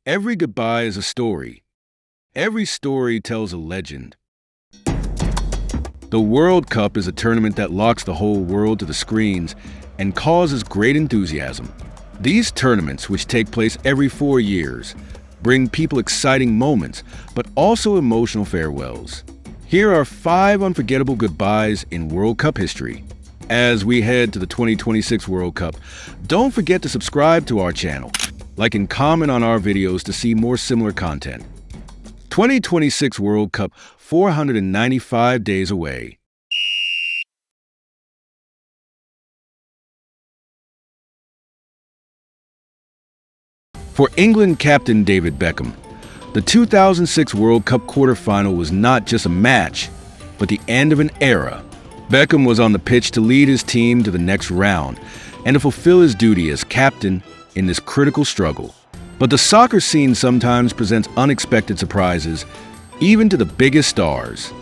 Every goodbye is a story. Every story tells a legend. The World Cup is a tournament that locks the whole world to the screens and causes great enthusiasm. These tournaments, which take place every 4 years, bring people exciting moments, but also emotional farewells. Here are 5 unforgettable goodbyes in World Cup history. As we head to the 2026 World Cup, don't forget to subscribe to our channel, like and comment on our videos to see more similar content. 2026 World Cup, 495 days away. For England captain David Beckham, the 2006 World Cup quarterfinal was not just a match, but the end of an era. Beckham was on the pitch to lead his team to the next round and to fulfill his duty as captain in this critical struggle. But the soccer scene sometimes presents unexpected surprises, even to the biggest stars.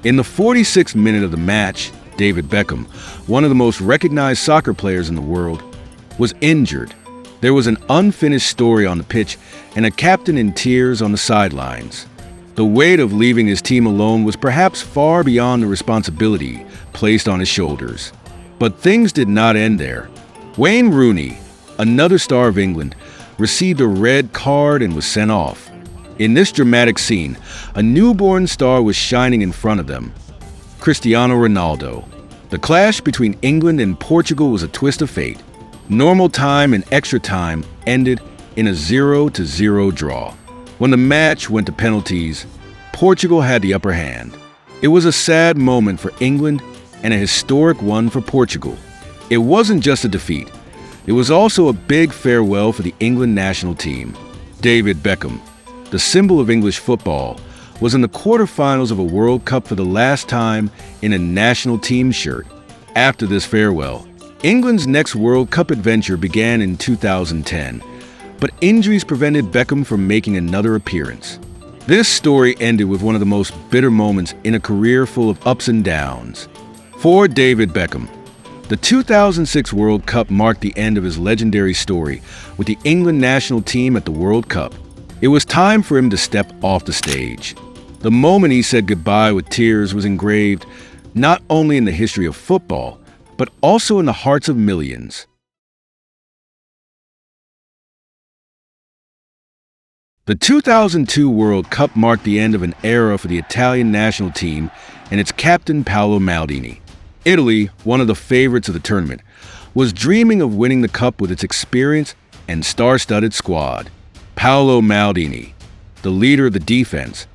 In the 46th minute of the match, David Beckham, one of the most recognized soccer players in the world, was injured. There was an unfinished story on the pitch and a captain in tears on the sidelines. The weight of leaving his team alone was perhaps far beyond the responsibility placed on his shoulders. But things did not end there. Wayne Rooney, another star of England, received a red card and was sent off. In this dramatic scene, a newborn star was shining in front of them, Cristiano Ronaldo. The clash between England and Portugal was a twist of fate. Normal time and extra time ended in a 0-0 draw. When the match went to penalties, Portugal had the upper hand. It was a sad moment for England and a historic one for Portugal. It wasn't just a defeat. It was also a big farewell for the England national team. David Beckham, the symbol of English football, was in the quarterfinals of a World Cup for the last time in a national team shirt. After this farewell, England's next World Cup adventure began in 2010, but injuries prevented Beckham from making another appearance. This story ended with one of the most bitter moments in a career full of ups and downs. For David Beckham, the 2006 World Cup marked the end of his legendary story with the England national team at the World Cup. It was time for him to step off the stage. The moment he said goodbye with tears was engraved not only in the history of football, but also in the hearts of millions. The 2002 World Cup marked the end of an era for the Italian national team and its captain Paolo Maldini. Italy, one of the favorites of the tournament, was dreaming of winning the cup with its experienced and star-studded squad. Paolo Maldini, the leader of the defense,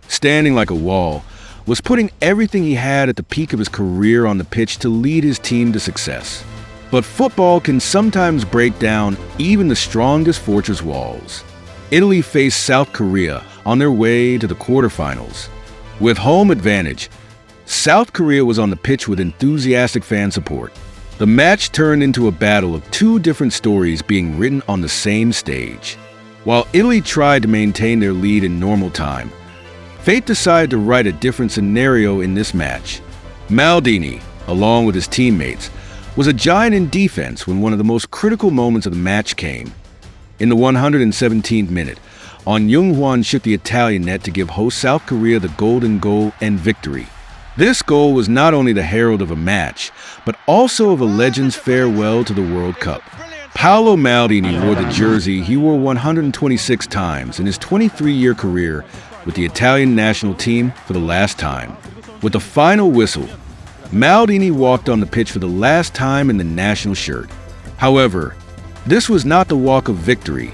standing like a wall, was putting everything he had at the peak of his career on the pitch to lead his team to success. But football can sometimes break down even the strongest fortress walls. Italy faced South Korea on their way to the quarterfinals. With home advantage, South Korea was on the pitch with enthusiastic fan support. The match turned into a battle of 2 different stories being written on the same stage. While Italy tried to maintain their lead in normal time, fate decided to write a different scenario in this match. Maldini, along with his teammates, was a giant in defense when one of the most critical moments of the match came. In the 117th minute, On Jung-hwan shook the Italian net to give host South Korea the golden goal and victory. This goal was not only the herald of a match, but also of a legend's farewell to the World Cup. Paolo Maldini wore the jersey he wore 126 times in his 23-year career with the Italian national team for the last time. With the final whistle, Maldini walked on the pitch for the last time in the national shirt. However, this was not the walk of victory,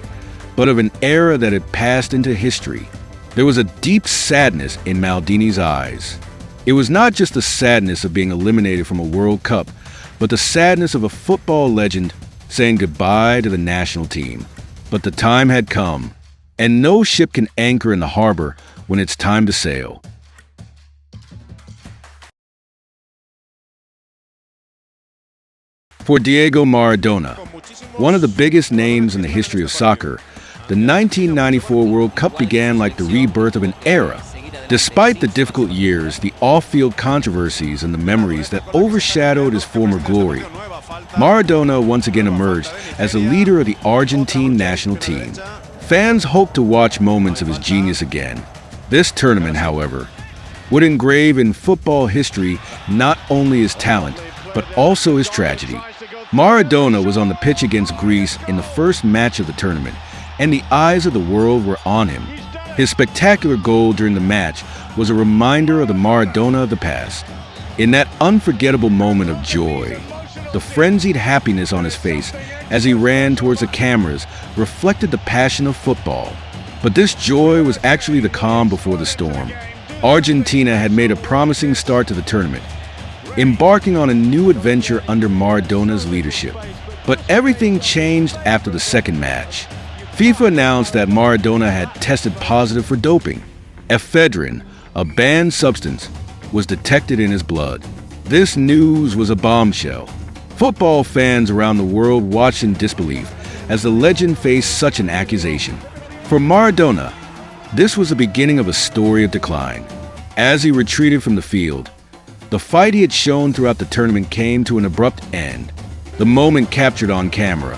but of an era that had passed into history. There was a deep sadness in Maldini's eyes. It was not just the sadness of being eliminated from a World Cup, but the sadness of a football legend saying goodbye to the national team. But the time had come, and no ship can anchor in the harbor when it's time to sail. For Diego Maradona, one of the biggest names in the history of soccer, the 1994 World Cup began like the rebirth of an era. Despite the difficult years, the off-field controversies, and the memories that overshadowed his former glory, Maradona once again emerged as the leader of the Argentine national team. Fans hoped to watch moments of his genius again. This tournament, however, would engrave in football history not only his talent, but also his tragedy. Maradona was on the pitch against Greece in the first match of the tournament, and the eyes of the world were on him. His spectacular goal during the match was a reminder of the Maradona of the past. In that unforgettable moment of joy, the frenzied happiness on his face as he ran towards the cameras reflected the passion of football. But this joy was actually the calm before the storm. Argentina had made a promising start to the tournament, embarking on a new adventure under Maradona's leadership. But everything changed after the second match. FIFA announced that Maradona had tested positive for doping. Ephedrine, a banned substance, was detected in his blood. This news was a bombshell. Football fans around the world watched in disbelief as the legend faced such an accusation. For Maradona, this was the beginning of a story of decline. As he retreated from the field, the fight he had shown throughout the tournament came to an abrupt end. The moment captured on camera,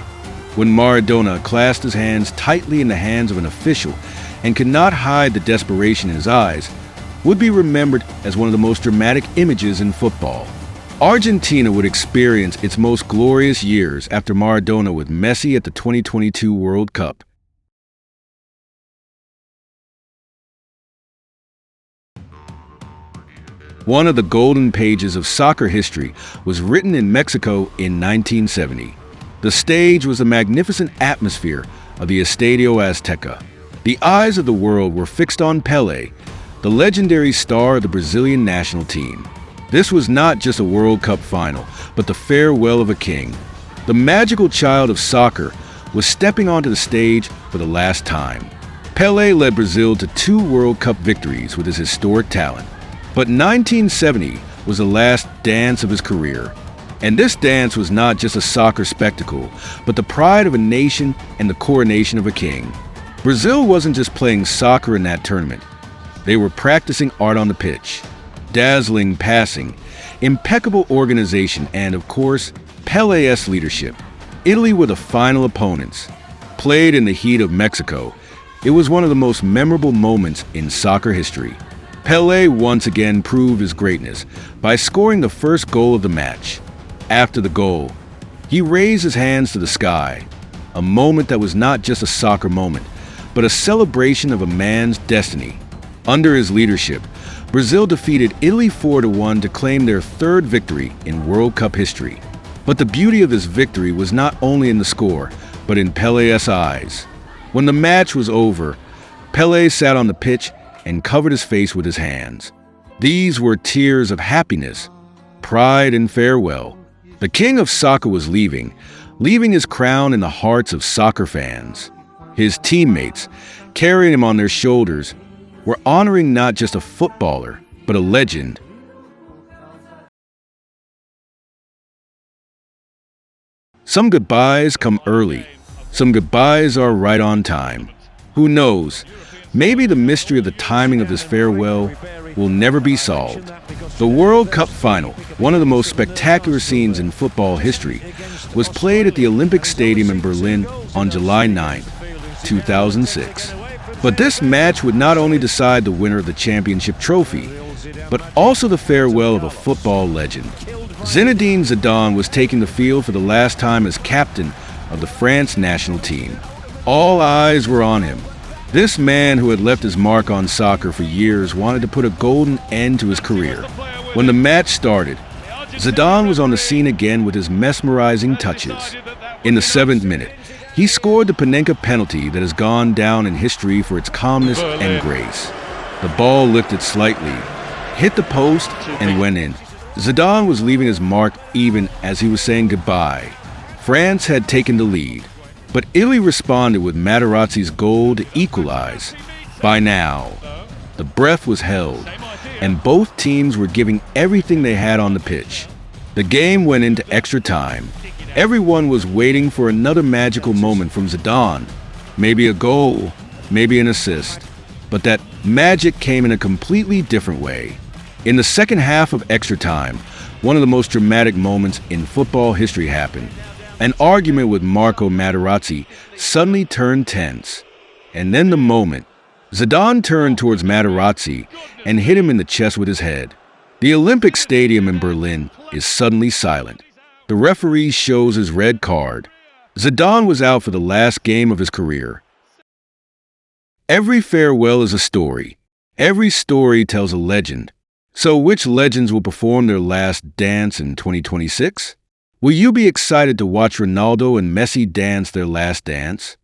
when Maradona clasped his hands tightly in the hands of an official and could not hide the desperation in his eyes, would be remembered as one of the most dramatic images in football. Argentina would experience its most glorious years after Maradona with Messi at the 2022 World Cup. One of the golden pages of soccer history was written in Mexico in 1970. The stage was the magnificent atmosphere of the Estadio Azteca. The eyes of the world were fixed on Pelé, the legendary star of the Brazilian national team. This was not just a World Cup final, but the farewell of a king. The magical child of soccer was stepping onto the stage for the last time. Pelé led Brazil to 2 World Cup victories with his historic talent. But 1970 was the last dance of his career. And this dance was not just a soccer spectacle, but the pride of a nation and the coronation of a king. Brazil wasn't just playing soccer in that tournament. They were practicing art on the pitch. Dazzling passing, impeccable organization, and of course, Pelé-esque leadership. Italy were the final opponents. Played in the heat of Mexico, it was one of the most memorable moments in soccer history. Pelé once again proved his greatness by scoring the first goal of the match. After the goal, he raised his hands to the sky, a moment that was not just a soccer moment, but a celebration of a man's destiny. Under his leadership, Brazil defeated Italy 4-1 to claim their 3rd victory in World Cup history. But the beauty of this victory was not only in the score, but in Pelé's eyes. When the match was over, Pelé sat on the pitch and covered his face with his hands. These were tears of happiness, pride, and farewell. The king of soccer was leaving his crown in the hearts of soccer fans. His teammates, carrying him on their shoulders, were honoring not just a footballer, but a legend. Some goodbyes come early. Some goodbyes are right on time. Who knows? Maybe the mystery of the timing of this farewell will never be solved. The World Cup final, one of the most spectacular scenes in football history, was played at the Olympic Stadium in Berlin on July 9, 2006. But this match would not only decide the winner of the championship trophy, but also the farewell of a football legend. Zinedine Zidane was taking the field for the last time as captain of the France national team. All eyes were on him. This man who had left his mark on soccer for years wanted to put a golden end to his career. When the match started, Zidane was on the scene again with his mesmerizing touches. In the 7th minute, he scored the Panenka penalty that has gone down in history for its calmness and grace. The ball lifted slightly, hit the post, and went in. Zidane was leaving his mark even as he was saying goodbye. France had taken the lead, but Italy responded with Materazzi's goal to equalize. By now, the breath was held, and both teams were giving everything they had on the pitch. The game went into extra time. Everyone was waiting for another magical moment from Zidane. Maybe a goal, maybe an assist. But that magic came in a completely different way. In the second half of extra time, one of the most dramatic moments in football history happened. An argument with Marco Materazzi suddenly turned tense. And then the moment. Zidane turned towards Materazzi and hit him in the chest with his head. The Olympic Stadium in Berlin is suddenly silent. The referee shows his red card. Zidane was out for the last game of his career. Every farewell is a story. Every story tells a legend. So which legends will perform their last dance in 2026? Will you be excited to watch Ronaldo and Messi dance their last dance?